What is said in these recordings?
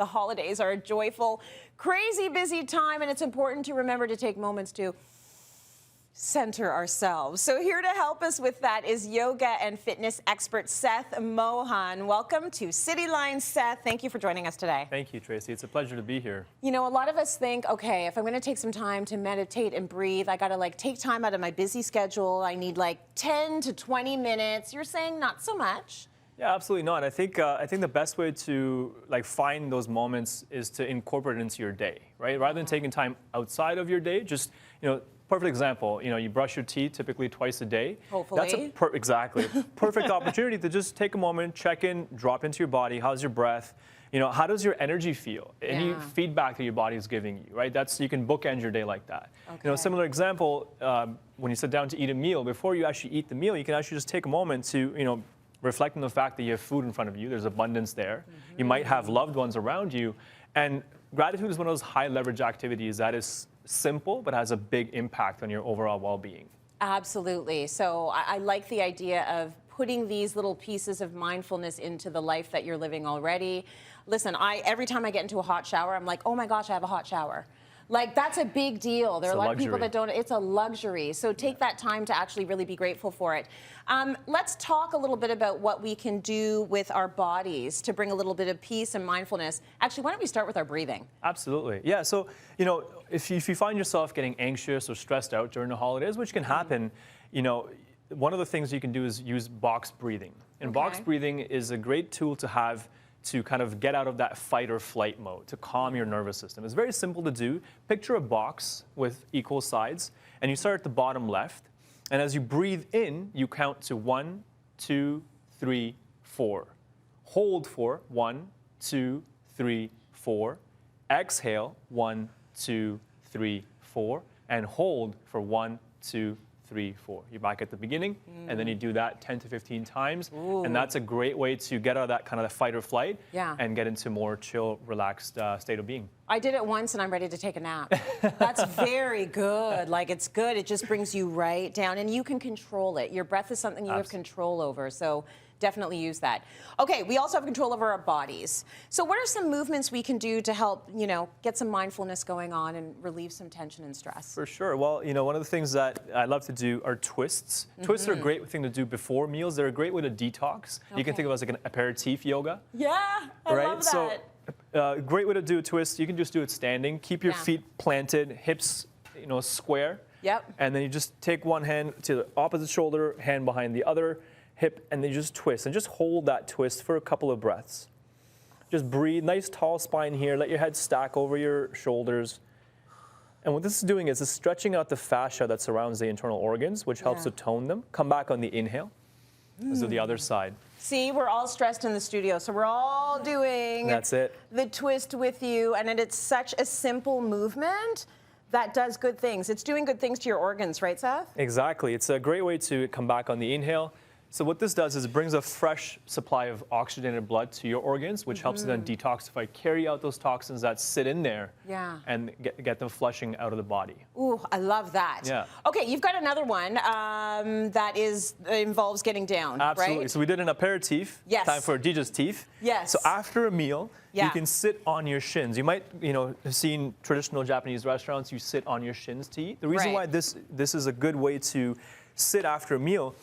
The holidays are a joyful, crazy busy time, and it's important to remember to take moments to center ourselves. So here to help us with that is yoga and fitness expert Seth Mohan. Welcome to Cityline, Seth. Thank you for joining us today. Thank you, Tracy. It's a pleasure to be here. You know, a lot of us think, okay, if I'm going to take some time to meditate and breathe, I got to take time out of my busy schedule. I need 10 to 20 minutes. You're saying not so much. Yeah, absolutely not. I think the best way to find those moments is to incorporate it into your day, right? Rather than taking time outside of your day, just perfect example. You brush your teeth typically twice a day. Hopefully. That's exactly perfect opportunity to just take a moment, check in, drop into your body. How's your breath? How does your energy feel? Any feedback that your body is giving you, right? You can bookend your day like that. Okay. Similar example, when you sit down to eat a meal, before you actually eat the meal, you can actually just take a moment to, reflect on the fact that you have food in front of you. There's abundance there. Mm-hmm. You might have loved ones around you. And gratitude is one of those high leverage activities that is simple, but has a big impact on your overall well-being. Absolutely. So I like the idea of putting these little pieces of mindfulness into the life that you're living already. Listen, every time I get into a hot shower, I'm like, oh my gosh, I have a hot shower. That's a big deal. There are a lot of people that don't. It's a luxury. So take that time to actually really be grateful for it. Let's talk a little bit about what we can do with our bodies to bring a little bit of peace and mindfulness. Actually, why don't we start with our breathing? Absolutely. Yeah. So, if you find yourself getting anxious or stressed out during the holidays, which can happen, one of the things you can do is use box breathing. And box breathing is a great tool to have to kind of get out of that fight or flight mode, to calm your nervous system. It's very simple to do. Picture a box with equal sides, and you start at the bottom left. And as you breathe in, you count to 1, 2, 3, 4. Hold for 1, 2, 3, 4. Exhale 1, 2, 3, 4. And hold for 1, 2, 3, 4. You're back at the beginning, and then you do that 10 to 15 times. Ooh. And that's a great way to get out of that kind of fight or flight and get into more chill, relaxed state of being. I did it once, and I'm ready to take a nap. That's very good. It's good. It just brings you right down, and you can control it. Your breath is something you have control over, so definitely use that. Okay, we also have control over our bodies. So what are some movements we can do to help, get some mindfulness going on and relieve some tension and stress? For sure. Well, one of the things that I love to do are twists. Mm-hmm. Twists are a great thing to do before meals. They're a great way to detox. Okay. You can think of it as an aperitif yoga. Yeah, I love that. So, great way to do a twist. You can just do it standing. Keep your feet planted, hips, square. Yep. And then you just take one hand to the opposite shoulder, hand behind the other hip, and then you just twist. And just hold that twist for a couple of breaths. Just breathe. Nice tall spine here. Let your head stack over your shoulders. And what this is doing is it's stretching out the fascia that surrounds the internal organs, which helps to tone them. Come back on the inhale. Let's do the other side. See, we're all stressed in the studio, so we're all doing the twist with you, and it's such a simple movement that does good things. It's doing good things to your organs, right, Seth? Exactly. It's a great way to come back on the inhale. So what this does is it brings a fresh supply of oxygenated blood to your organs, which helps them then detoxify, carry out those toxins that sit in there, and get them flushing out of the body. Ooh, I love that. Yeah. Okay, you've got another one that involves getting down, Absolutely. right? So we did an aperitif. Yes. Time for a digestif. Yes. So after a meal, you can sit on your shins. You might, have seen traditional Japanese restaurants. You sit on your shins to eat. The reason why this is a good way to sit after a meal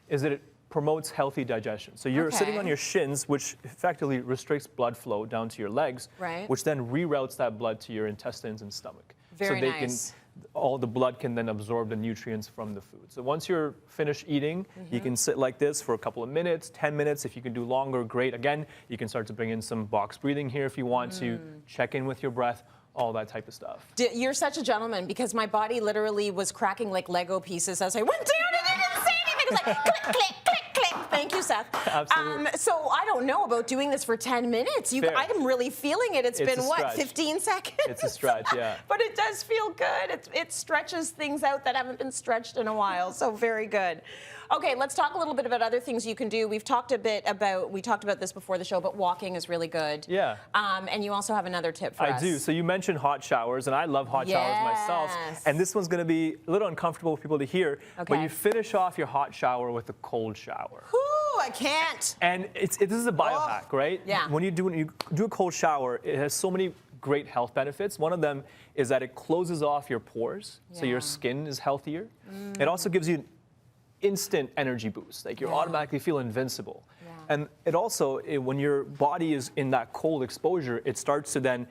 is that it promotes healthy digestion. So you're sitting on your shins, which effectively restricts blood flow down to your legs, which then reroutes that blood to your intestines and stomach. Very nice. All the blood can then absorb the nutrients from the food. So once you're finished eating, you can sit like this for a couple of minutes, 10 minutes. If you can do longer, great. Again, you can start to bring in some box breathing here if you want to check in with your breath, all that type of stuff. You're such a gentleman, because my body literally was cracking like Lego pieces as I went down, and I didn't say anything. It was like click, click, click, click. Thank you, Seth. Absolutely. So I don't know about doing this for 10 minutes. I'm really feeling it. It's been, what, 15 seconds? It's a stretch, yeah. But it does feel good. It stretches things out that haven't been stretched in a while, so very good. Okay, let's talk a little bit about other things you can do. We talked about this before the show, but walking is really good. Yeah. And you also have another tip for us. I do. So you mentioned hot showers, and I love hot showers myself. And this one's going to be a little uncomfortable for people to hear, but you finish off your hot shower with a cold shower. Whew. I can't. And this is a biohack, right? Yeah. When you do a cold shower, it has so many great health benefits. One of them is that it closes off your pores, so your skin is healthier. It also gives you an instant energy boost, like you automatically feel invincible. And it also, when your body is in that cold exposure, it starts to then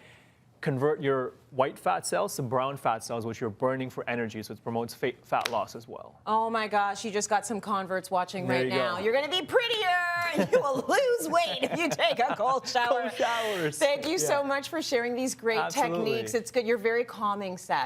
convert your white fat cells to brown fat cells, which you're burning for energy, so it promotes fat loss as well. Oh my gosh, you just got some converts watching There right you now. go. You're gonna be prettier and you will lose weight if you take a cold shower. Cold showers. Thank you so much for sharing these great Absolutely. techniques. It's good. You're very calming, Seth.